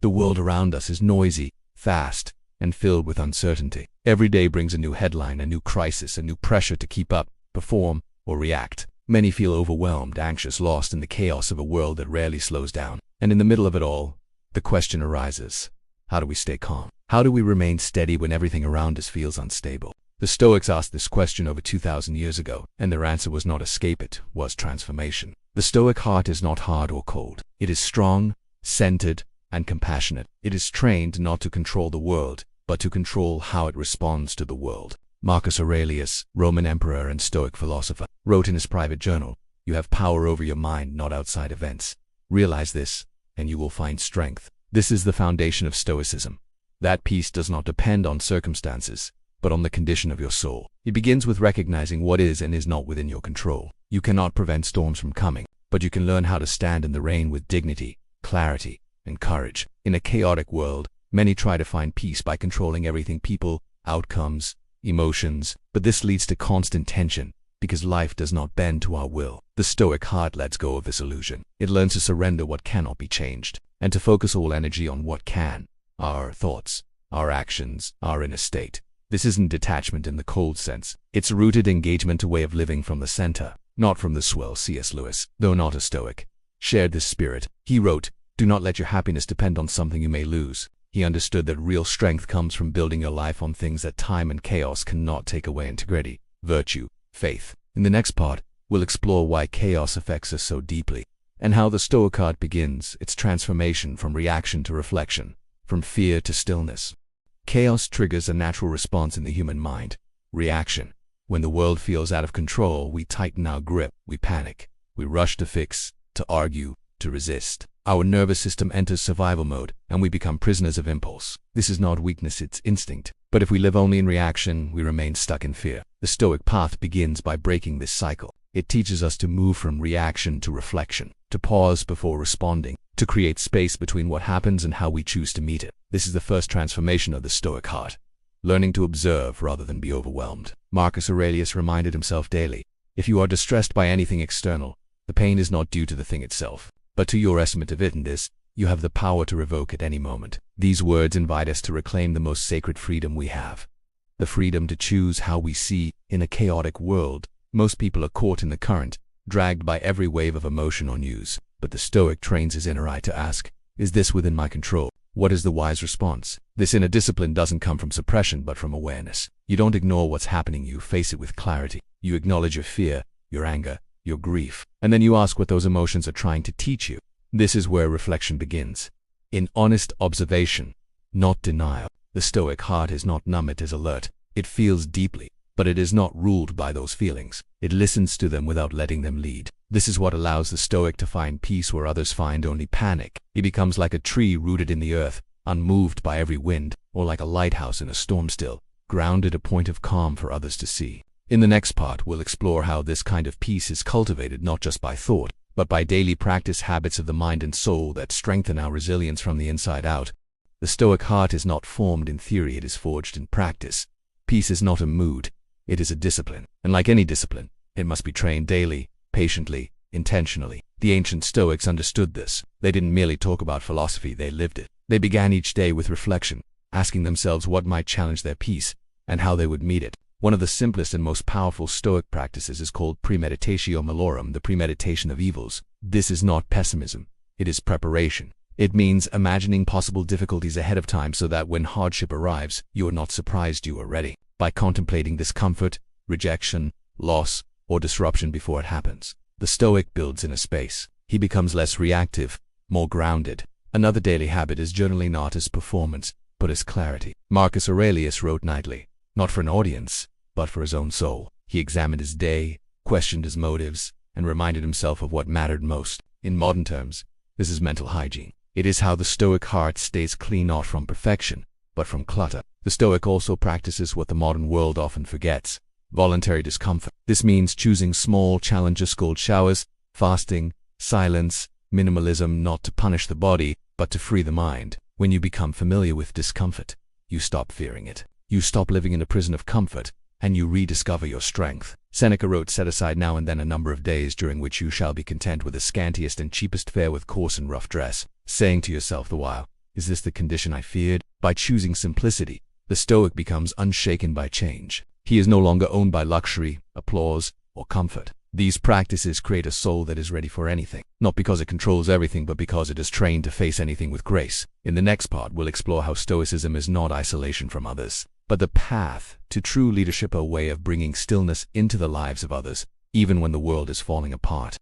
The world around us is noisy, fast, and filled with uncertainty. Every day brings a new headline, a new crisis, a new pressure to keep up, perform, or react. Many feel overwhelmed, anxious, lost in the chaos of a world that rarely slows down. And in the middle of it all, the question arises: how do we stay calm? How do we remain steady when everything around us feels unstable? The Stoics asked this question over 2,000 years ago, and their answer was not escape, it was transformation. The Stoic heart is not hard or cold. It is strong, centered, and compassionate. It is trained not to control the world, but to control how it responds to the world. Marcus Aurelius, Roman emperor and Stoic philosopher, wrote in his private journal, "You have power over your mind, not outside events. Realize this, and you will find strength." This is the foundation of Stoicism. That peace does not depend on circumstances, but on the condition of your soul. It begins with recognizing what is and is not within your control. You cannot prevent storms from coming, but you can learn how to stand in the rain with dignity, clarity, and courage. In a chaotic world, many try to find peace by controlling everything: people, outcomes, emotions, but this leads to constant tension, because life does not bend to our will. The Stoic heart lets go of this illusion. It learns to surrender what cannot be changed, and to focus all energy on what can: our thoughts, our actions, our inner state. This isn't detachment in the cold sense. It's rooted engagement, a way of living from the center, not from the swell. C.S. Lewis, though not a Stoic, shared this spirit. He wrote, "Do not let your happiness depend on something you may lose." He understood that real strength comes from building your life on things that time and chaos cannot take away: integrity, virtue, faith. In the next part, we'll explore why chaos affects us so deeply, and how the Stoic heart begins its transformation from reaction to reflection, from fear to stillness. Chaos triggers a natural response in the human mind: reaction. When the world feels out of control, we tighten our grip, we panic, we rush to fix, to argue, to resist. Our nervous system enters survival mode, and we become prisoners of impulse. This is not weakness, it's instinct. But if we live only in reaction, we remain stuck in fear. The Stoic path begins by breaking this cycle. It teaches us to move from reaction to reflection, to pause before responding, to create space between what happens and how we choose to meet it. This is the first transformation of the Stoic heart: learning to observe rather than be overwhelmed. Marcus Aurelius reminded himself daily, if you are distressed by anything external, the pain is not due to the thing itself, but to your estimate of it. In this, you have the power to revoke at any moment. These words invite us to reclaim the most sacred freedom we have: the freedom to choose how we see. In a chaotic world, most people are caught in the current, dragged by every wave of emotion or news. But the Stoic trains his inner eye to ask, is this within my control? What is the wise response? This inner discipline doesn't come from suppression, but from awareness. You don't ignore what's happening, you face it with clarity. You acknowledge your fear, your anger, your grief, and then you ask what those emotions are trying to teach you. This is where reflection begins, in honest observation, not denial. The Stoic heart is not numb, it is alert. It feels deeply, but it is not ruled by those feelings. It listens to them without letting them lead. This is what allows the Stoic to find peace where others find only panic. He becomes like a tree rooted in the earth, unmoved by every wind, or like a lighthouse in a storm, still, grounded, a point of calm for others to see. In the next part, we'll explore how this kind of peace is cultivated not just by thought, but by daily practice, habits of the mind and soul that strengthen our resilience from the inside out. The Stoic heart is not formed in theory, it is forged in practice. Peace is not a mood, it is a discipline. And like any discipline, it must be trained daily, patiently, intentionally. The ancient Stoics understood this. They didn't merely talk about philosophy, they lived it. They began each day with reflection, asking themselves what might challenge their peace, and how they would meet it. One of the simplest and most powerful Stoic practices is called premeditatio malorum, the premeditation of evils. This is not pessimism, it is preparation. It means imagining possible difficulties ahead of time so that when hardship arrives, you are not surprised, you are ready. By contemplating discomfort, rejection, loss, or disruption before it happens, the Stoic builds inner space. He becomes less reactive, more grounded. Another daily habit is journaling, not as performance, but as clarity. Marcus Aurelius wrote nightly, not for an audience, but for his own soul. He examined his day, questioned his motives, and reminded himself of what mattered most. In modern terms, this is mental hygiene. It is how the Stoic heart stays clean, not from perfection, but from clutter. The Stoic also practices what the modern world often forgets: voluntary discomfort. This means choosing small challenges, cold showers, fasting, silence, minimalism, not to punish the body, but to free the mind. When you become familiar with discomfort, you stop fearing it. You stop living in a prison of comfort, and you rediscover your strength. Seneca wrote, "Set aside now and then a number of days during which you shall be content with the scantiest and cheapest fare, with coarse and rough dress, saying to yourself the while, Is this the condition I feared? By choosing simplicity, the Stoic becomes unshaken by change. He is no longer owned by luxury, applause, or comfort. These practices create a soul that is ready for anything, not because it controls everything, but because it is trained to face anything with grace. In the next part, we'll explore how Stoicism is not isolation from others, but the path to true leadership, a way of bringing stillness into the lives of others, even when the world is falling apart.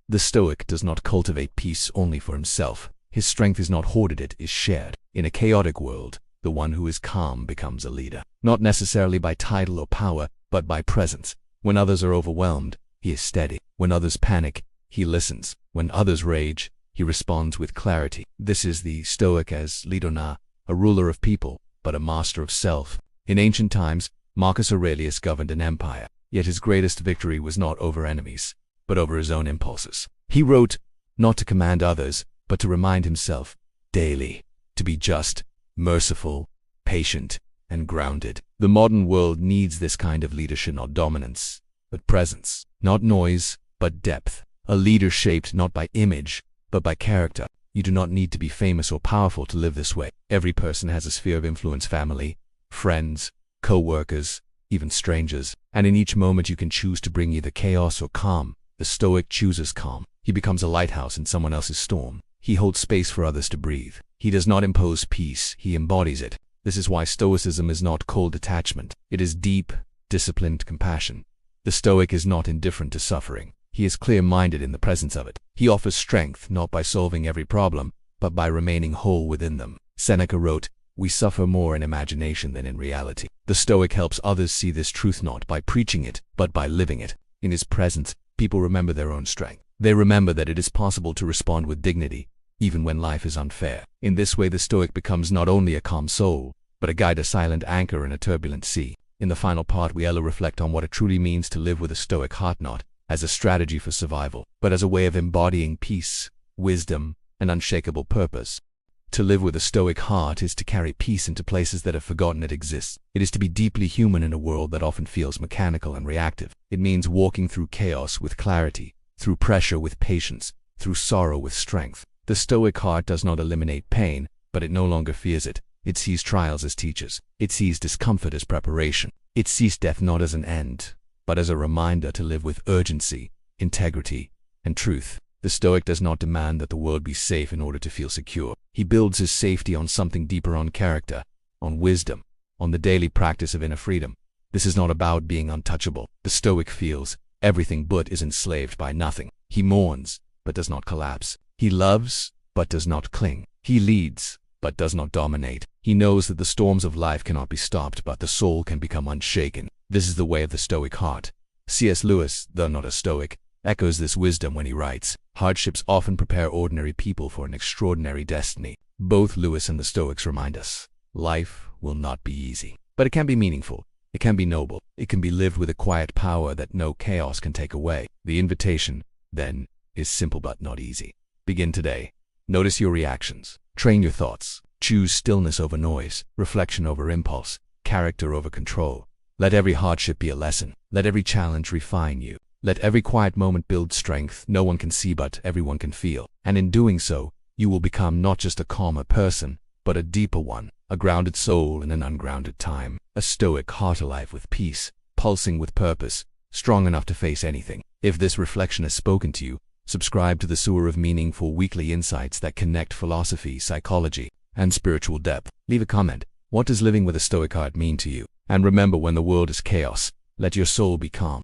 The Stoic does not cultivate peace only for himself. His strength is not hoarded, it is shared. In a chaotic world, the one who is calm becomes a leader, not necessarily by title or power, but by presence. When others are overwhelmed, he is steady. When others panic, he listens. When others rage, he responds with clarity. This is the Stoic as leader, not a ruler of people, but a master of self. In ancient times, Marcus Aurelius governed an empire, yet his greatest victory was not over enemies, but over his own impulses. He wrote, not to command others, but to remind himself daily to be just, merciful, patient, and grounded. The modern world needs this kind of leadership, not dominance, but presence, not noise, but depth. A leader shaped not by image, but by character. You do not need to be famous or powerful to live this way. Every person has a sphere of influence: family, friends, co-workers, even strangers. And in each moment you can choose to bring either chaos or calm. The Stoic chooses calm. He becomes a lighthouse in someone else's storm. He holds space for others to breathe. He does not impose peace, he embodies it. This is why Stoicism is not cold detachment. It is deep, disciplined compassion. The Stoic is not indifferent to suffering. He is clear-minded in the presence of it. He offers strength not by solving every problem, but by remaining whole within them. Seneca wrote, "We suffer more in imagination than in reality." The Stoic helps others see this truth not by preaching it, but by living it. In his presence, people remember their own strength. They remember that it is possible to respond with dignity, even when life is unfair. In this way, the Stoic becomes not only a calm soul, but a guide, a silent anchor in a turbulent sea. In the final part, we'll reflect on what it truly means to live with a Stoic heart, not as a strategy for survival, but as a way of embodying peace, wisdom, and unshakable purpose. To live with a Stoic heart is to carry peace into places that have forgotten it exists. It is to be deeply human in a world that often feels mechanical and reactive. It means walking through chaos with clarity, through pressure with patience, through sorrow with strength. The Stoic heart does not eliminate pain, but it no longer fears it. It sees trials as teachers. It sees discomfort as preparation. It sees death not as an end, but as a reminder to live with urgency, integrity, and truth. The Stoic does not demand that the world be safe in order to feel secure. He builds his safety on something deeper, on character, on wisdom, on the daily practice of inner freedom. This is not about being untouchable. The Stoic feels everything but is enslaved by nothing. He mourns, but does not collapse. He loves, but does not cling. He leads, but does not dominate. He knows that the storms of life cannot be stopped, but the soul can become unshaken. This is the way of the Stoic heart. C.S. Lewis, though not a Stoic, echoes this wisdom when he writes, "Hardships often prepare ordinary people for an extraordinary destiny." Both Lewis and the Stoics remind us, life will not be easy, but it can be meaningful. It can be noble. It can be lived with a quiet power that no chaos can take away. The invitation, then, is simple but not easy. Begin today. Notice your reactions. Train your thoughts. Choose stillness over noise, reflection over impulse, character over control. Let every hardship be a lesson. Let every challenge refine you. Let every quiet moment build strength no one can see but everyone can feel. And in doing so, you will become not just a calmer person, but a deeper one, a grounded soul in an ungrounded time, a Stoic heart alive with peace, pulsing with purpose, strong enough to face anything. If this reflection has spoken to you, subscribe to the Sower of Meaning for weekly insights that connect philosophy, psychology, and spiritual depth. Leave a comment. What does living with a Stoic heart mean to you? And remember, when the world is chaos, let your soul be calm.